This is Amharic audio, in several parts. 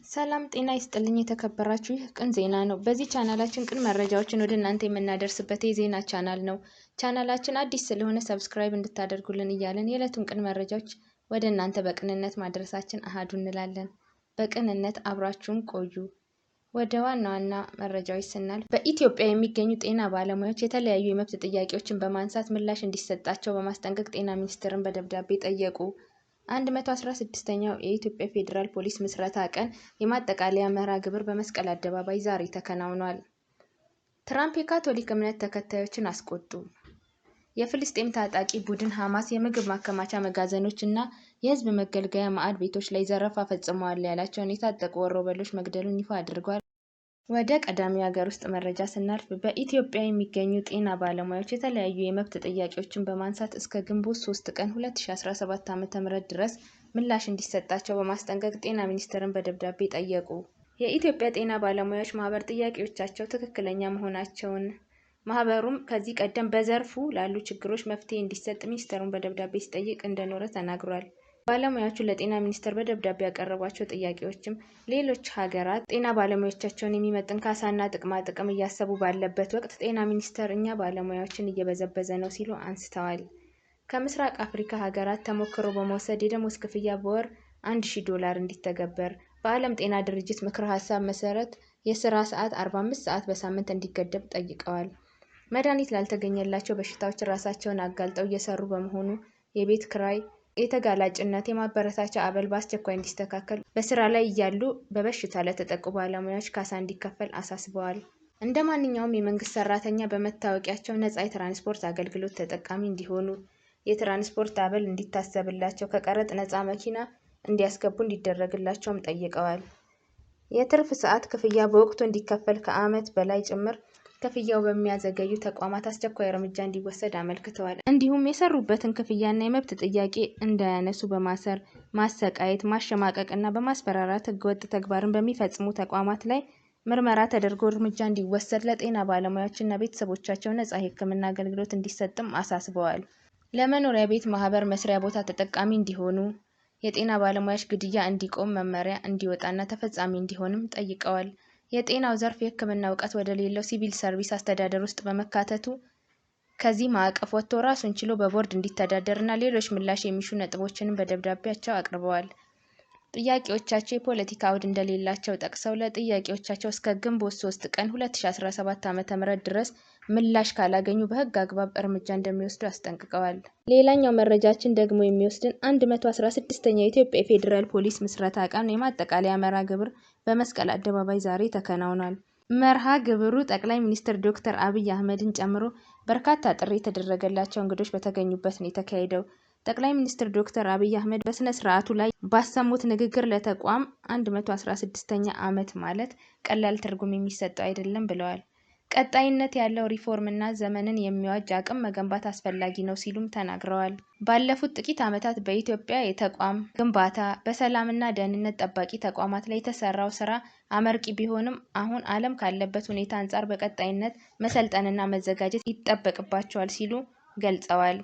ሰላም ጤና ይስጥልኝ የተከበራችሁ ቅን ዜና ነው። በዚህ ቻናላችን ቅን መረጃዎችን ወደ እናንተ የምናደርስበት የዜና ቻናል ነው። ቻናላችን አዲስ ስለሆነ ሰብስክራይብ እንድታደርጉልን እያልን የዕለቱን ቅን መረጃዎች ወደ እናንተ በቅንነት ማድረሳችን አሃዱ እንላለን። በቅንነት አብራችሁን ቆዩ። ወደ ዋና መረጃዎች ስናልፍ በኢትዮጵያ የሚገኙ ጤና ባለሙያዎች የተለያዩ የመብት ጥያቄዎችን በማንሳት ምላሽ እንዲሰጣቸው በማስጠንቀቅ ጤና ሚኒስቴርን በደብዳቤ ጠየቁ። 116ኛው የኢትዮጵያ ፌዴራል ፖሊስ ምስረታ ቀን የማጠቃለያ መርሃ ግብር በመስቀል አደባባይ ዛሬ ተከናውኗል። ትራምፕ የካቶሊክ እምነት ተከታዮችን አስቆጡ። የፍልስጤም ታጣቂ ቡድን ሐማስ የምግብ ማከማቻ መጋዘኖች እና የህዝብ መገልገያ ማዕድ ቤቶች ላይ ዘረፋ ፈጽመዋል ያላቸውን የታጠቁ ወሮበሎች መግደሉን ይፋ አድርጓል። ወደ ቀዳሚው ሀገር ውስጥ መረጃ ስናልፍ በኢትዮጵያ የሚገኙ ጤና ባለሙያዎች የተለያዩ የመብት ጥያቄዎችን በማንሳት እስከ ግንቦት 3 ቀን 2017 ዓ.ም ድረስ ምላሽ እንዲሰጣቸው በማስጠንቀቅ ጤና ሚኒስቴርን በደብዳቤ ጠየቁ። የኢትዮጵያ ጤና ባለሙያዎች ማህበር ጥያቄዎቻቸው ትክክለኛ መሆናቸውን ማህበሩም ከዚህ ቀደም በዘርፉ ላሉ ችግሮች መፍትሄ እንዲሰጥ ሚኒስቴሩን በደብዳቤ ሲጠይቅ እንደኖረ ተናግሯል። ባለሙያዎቹ ለጤና ሚኒስቴር በደብዳቤ ያቀረቧቸው ጥያቄዎችም ሌሎች ሀገራት ጤና ባለሙያዎቻቸውን የሚመጥን ካሳና ጥቅማ ጥቅም እያሰቡ ባለበት ወቅት ጤና ሚኒስቴር እኛ ባለሙያዎችን እየበዘበዘ ነው ሲሉ አንስተዋል። ከምስራቅ አፍሪካ ሀገራት ተሞክሮ በመውሰድ የደሞዝ ክፍያ በወር $1000 እንዲተገበር፣ በዓለም ጤና ድርጅት ምክረ ሀሳብ መሰረት የስራ ሰዓት 45 ሰዓት በሳምንት እንዲገደብ ጠይቀዋል። መድኃኒት ላልተገኘላቸው በሽታዎች ራሳቸውን አጋልጠው እየሰሩ በመሆኑ የቤት ክራይ የተጋላጭነት የማበረታቻ አበል በአስቸኳይ እንዲስተካከል፣ በስራ ላይ እያሉ በበሽታ ለተጠቁ ባለሙያዎች ካሳ እንዲከፈል አሳስበዋል። እንደ ማንኛውም የመንግስት ሰራተኛ በመታወቂያቸው ነፃ የትራንስፖርት አገልግሎት ተጠቃሚ እንዲሆኑ፣ የትራንስፖርት አበል እንዲታሰብላቸው፣ ከቀረጥ ነፃ መኪና እንዲያስገቡ እንዲደረግላቸውም ጠይቀዋል። የትርፍ ሰዓት ክፍያ በወቅቱ እንዲከፈል፣ ከዓመት በላይ ጭምር ክፍያው በሚያዘገዩ ተቋማት አስቸኳይ እርምጃ እንዲወሰድ አመልክተዋል። እንዲሁም የሰሩበትን ክፍያና የመብት ጥያቄ እንዳያነሱ በማሰር ማሰቃየት፣ ማሸማቀቅ እና በማስፈራራት ህገወጥ ተግባርን በሚፈጽሙ ተቋማት ላይ ምርመራ ተደርጎ እርምጃ እንዲወሰድ፣ ለጤና ባለሙያዎችና ቤተሰቦቻቸው ነፃ የሕክምና አገልግሎት እንዲሰጥም አሳስበዋል። ለመኖሪያ ቤት ማህበር መስሪያ ቦታ ተጠቃሚ እንዲሆኑ፣ የጤና ባለሙያዎች ግድያ እንዲቆም መመሪያ እንዲወጣና ተፈጻሚ እንዲሆንም ጠይቀዋል። የጤናው ዘርፍ የሕክምና እውቀት ወደ ሌለው ሲቪል ሰርቪስ አስተዳደር ውስጥ በመካተቱ ከዚህ ማዕቀፍ ወጥቶ ራሱን ችሎ በቦርድ እንዲተዳደርና ሌሎች ምላሽ የሚሹ ነጥቦችንም በደብዳቤያቸው አቅርበዋል። ጥያቄዎቻቸው የፖለቲካ አውድ እንደሌላቸው ጠቅሰው ለጥያቄዎቻቸው እስከ ግንቦት 3 ቀን 2017 ዓ.ም ድረስ ምላሽ ካላገኙ በህግ አግባብ እርምጃ እንደሚወስዱ አስጠንቅቀዋል። ሌላኛው መረጃችን ደግሞ የሚወስድን 116ኛው የኢትዮጵያ ፌዴራል ፖሊስ ምስረታ ቀን የማጠቃለያ መርሃ ግብር በመስቀል አደባባይ ዛሬ ተከናውኗል። መርሃ ግብሩ ጠቅላይ ሚኒስትር ዶክተር አብይ አህመድን ጨምሮ በርካታ ጥሪ የተደረገላቸው እንግዶች በተገኙበት ነው የተካሄደው። ጠቅላይ ሚኒስትር ዶክተር አብይ አህመድ በስነ ስርዓቱ ላይ ባሰሙት ንግግር ለተቋም 116ኛ ዓመት ማለት ቀላል ትርጉም የሚሰጠው አይደለም ብለዋል። ቀጣይነት ያለው ሪፎርም እና ዘመንን የሚዋጅ አቅም መገንባት አስፈላጊ ነው ሲሉም ተናግረዋል። ባለፉት ጥቂት ዓመታት በኢትዮጵያ የተቋም ግንባታ፣ በሰላምና ደህንነት ጠባቂ ተቋማት ላይ የተሰራው ስራ አመርቂ ቢሆንም አሁን ዓለም ካለበት ሁኔታ አንጻር በቀጣይነት መሰልጠንና መዘጋጀት ይጠበቅባቸዋል ሲሉ ገልጸዋል።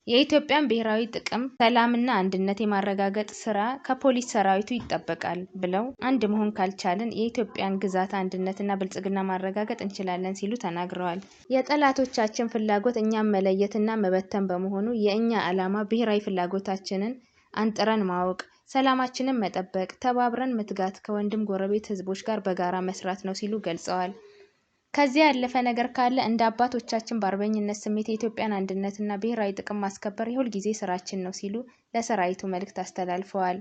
የኢትዮጵያን ብሔራዊ ጥቅም፣ ሰላምና አንድነት የማረጋገጥ ስራ ከፖሊስ ሰራዊቱ ይጠበቃል ብለው አንድ መሆን ካልቻልን የኢትዮጵያን ግዛት አንድነትና ብልጽግና ማረጋገጥ እንችላለን ሲሉ ተናግረዋል። የጠላቶቻችን ፍላጎት እኛም መለየትና መበተን በመሆኑ የእኛ ዓላማ ብሔራዊ ፍላጎታችንን አንጥረን ማወቅ፣ ሰላማችንን መጠበቅ፣ ተባብረን መትጋት፣ ከወንድም ጎረቤት ህዝቦች ጋር በጋራ መስራት ነው ሲሉ ገልጸዋል። ከዚያ ያለፈ ነገር ካለ እንደ አባቶቻችን በአርበኝነት ስሜት የኢትዮጵያን አንድነትና ብሔራዊ ጥቅም ማስከበር የሁል ጊዜ ስራችን ነው ሲሉ ለሰራዊቱ መልእክት አስተላልፈዋል።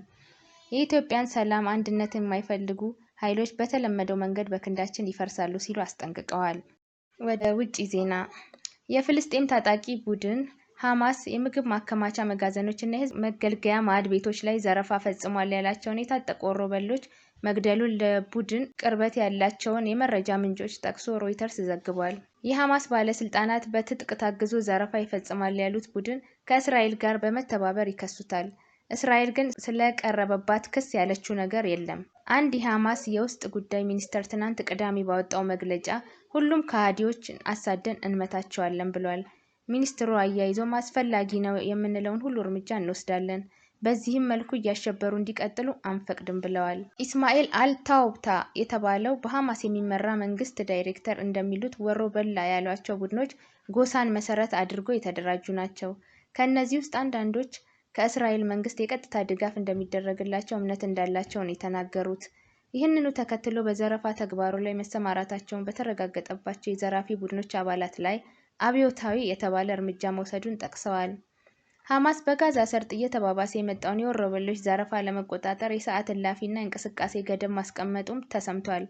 የኢትዮጵያን ሰላም አንድነት የማይፈልጉ ኃይሎች በተለመደው መንገድ በክንዳችን ይፈርሳሉ ሲሉ አስጠንቅቀዋል። ወደ ውጪ ዜና የፍልስጤም ታጣቂ ቡድን ሐማስ የምግብ ማከማቻ መጋዘኖችና የህዝብ መገልገያ ማዕድ ቤቶች ላይ ዘረፋ ፈጽሟል ያላቸውን የታጠቁ ወሮበሎች መግደሉን ለቡድን ቅርበት ያላቸውን የመረጃ ምንጮች ጠቅሶ ሮይተርስ ዘግቧል። የሐማስ ባለስልጣናት በትጥቅ ታግዞ ዘረፋ ይፈጽማል ያሉት ቡድን ከእስራኤል ጋር በመተባበር ይከሱታል። እስራኤል ግን ስለቀረበባት ክስ ያለችው ነገር የለም። አንድ የሐማስ የውስጥ ጉዳይ ሚኒስተር ትናንት ቅዳሜ ባወጣው መግለጫ ሁሉም ከሃዲዎች አሳደን እንመታቸዋለን ብሏል። ሚኒስትሩ አያይዞም አስፈላጊ ነው የምንለውን ሁሉ እርምጃ እንወስዳለን፣ በዚህም መልኩ እያሸበሩ እንዲቀጥሉ አንፈቅድም ብለዋል። ኢስማኤል አልታውብታ የተባለው በሐማስ የሚመራ መንግስት ዳይሬክተር እንደሚሉት ወሮ በላ ያሏቸው ቡድኖች ጎሳን መሰረት አድርጎ የተደራጁ ናቸው። ከእነዚህ ውስጥ አንዳንዶች ከእስራኤል መንግስት የቀጥታ ድጋፍ እንደሚደረግላቸው እምነት እንዳላቸው ነው የተናገሩት። ይህንኑ ተከትሎ በዘረፋ ተግባሩ ላይ መሰማራታቸውን በተረጋገጠባቸው የዘራፊ ቡድኖች አባላት ላይ አብዮታዊ የተባለ እርምጃ መውሰዱን ጠቅሰዋል። ሐማስ በጋዛ ሰርጥ እየተባባሰ የመጣውን የወሮበሎች ዘረፋ ለመቆጣጠር የሰዓት እላፊና እንቅስቃሴ ገደብ ማስቀመጡም ተሰምቷል።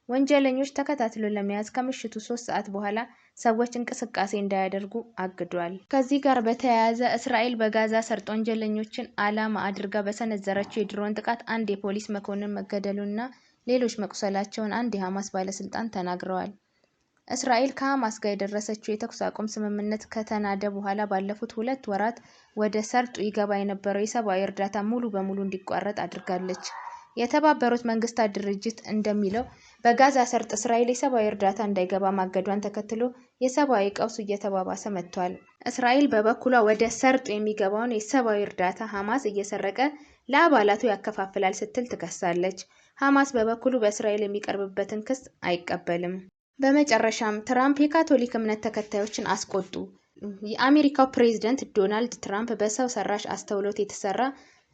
ወንጀለኞች ተከታትሎ ለመያዝ ከምሽቱ 3 ሰዓት በኋላ ሰዎች እንቅስቃሴ እንዳያደርጉ አግዷል። ከዚህ ጋር በተያያዘ እስራኤል በጋዛ ሰርጥ ወንጀለኞችን ዓላማ አድርጋ በሰነዘረችው የድሮን ጥቃት አንድ የፖሊስ መኮንን መገደሉና ሌሎች መቁሰላቸውን አንድ የሐማስ ባለስልጣን ተናግረዋል። እስራኤል ከሐማስ ጋር የደረሰችው የተኩስ አቁም ስምምነት ከተናደ በኋላ ባለፉት 2 ወራት ወደ ሰርጡ ይገባ የነበረው የሰብአዊ እርዳታ ሙሉ በሙሉ እንዲቋረጥ አድርጋለች። የተባበሩት መንግስታት ድርጅት እንደሚለው በጋዛ ሰርጥ እስራኤል የሰብአዊ እርዳታ እንዳይገባ ማገዷን ተከትሎ የሰብአዊ ቀውሱ እየተባባሰ መጥቷል። እስራኤል በበኩሏ ወደ ሰርጡ የሚገባውን የሰብአዊ እርዳታ ሐማስ እየሰረቀ ለአባላቱ ያከፋፍላል ስትል ትከሳለች። ሐማስ በበኩሉ በእስራኤል የሚቀርብበትን ክስ አይቀበልም። በመጨረሻም ትራምፕ የካቶሊክ እምነት ተከታዮችን አስቆጡ። የአሜሪካው ፕሬዝዳንት ዶናልድ ትራምፕ በሰው ሰራሽ አስተውሎት የተሰራ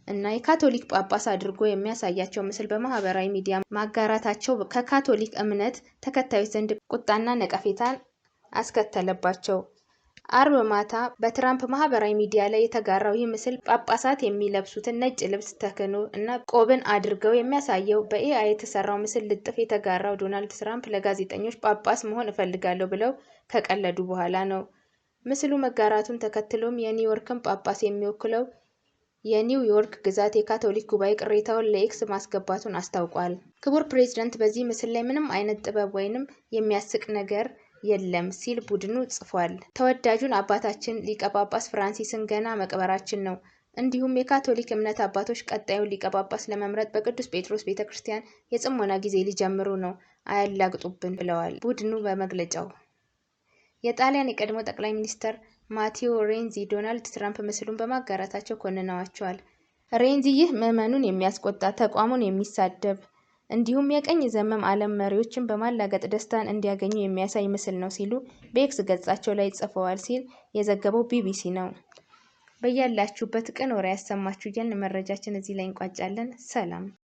እና የካቶሊክ ጳጳስ አድርጎ የሚያሳያቸው ምስል በማህበራዊ ሚዲያ ማጋራታቸው ከካቶሊክ እምነት ተከታዮች ዘንድ ቁጣና ነቀፌታን አስከተለባቸው። አርብ ማታ በትራምፕ ማህበራዊ ሚዲያ ላይ የተጋራው ይህ ምስል ጳጳሳት የሚለብሱትን ነጭ ልብስ ተክህኖ እና ቆብን አድርገው የሚያሳየው በኤአይ የተሰራው ምስል ልጥፍ የተጋራው ዶናልድ ትራምፕ ለጋዜጠኞች ጳጳስ መሆን እፈልጋለሁ ብለው ከቀለዱ በኋላ ነው። ምስሉ መጋራቱን ተከትሎም የኒውዮርክን ጳጳስ የሚወክለው የኒውዮርክ ግዛት የካቶሊክ ጉባኤ ቅሬታውን ለኤክስ ማስገባቱን አስታውቋል። ክቡር ፕሬዝዳንት በዚህ ምስል ላይ ምንም አይነት ጥበብ ወይንም የሚያስቅ ነገር የለም ሲል ቡድኑ ጽፏል። ተወዳጁን አባታችን ሊቀ ጳጳስ ፍራንሲስን ገና መቅበራችን ነው። እንዲሁም የካቶሊክ እምነት አባቶች ቀጣዩን ሊቀ ጳጳስ ለመምረጥ በቅዱስ ጴጥሮስ ቤተክርስቲያን የጽሞና ጊዜ ሊጀምሩ ነው፣ አያላግጡብን ብለዋል ቡድኑ በመግለጫው። የጣሊያን የቀድሞ ጠቅላይ ሚኒስትር ማቴዎ ሬንዚ ዶናልድ ትራምፕ ምስሉን በማጋራታቸው ኮንነዋቸዋል። ሬንዚ ይህ ምዕመኑን የሚያስቆጣ፣ ተቋሙን የሚሳደብ እንዲሁም የቀኝ ዘመም ዓለም መሪዎችን በማላገጥ ደስታን እንዲያገኙ የሚያሳይ ምስል ነው ሲሉ በኤክስ ገጻቸው ላይ ጽፈዋል ሲል የዘገበው ቢቢሲ ነው። በያላችሁበት ቅን ወሬ ያሰማችሁ እያልን መረጃችን እዚህ ላይ እንቋጫለን። ሰላም።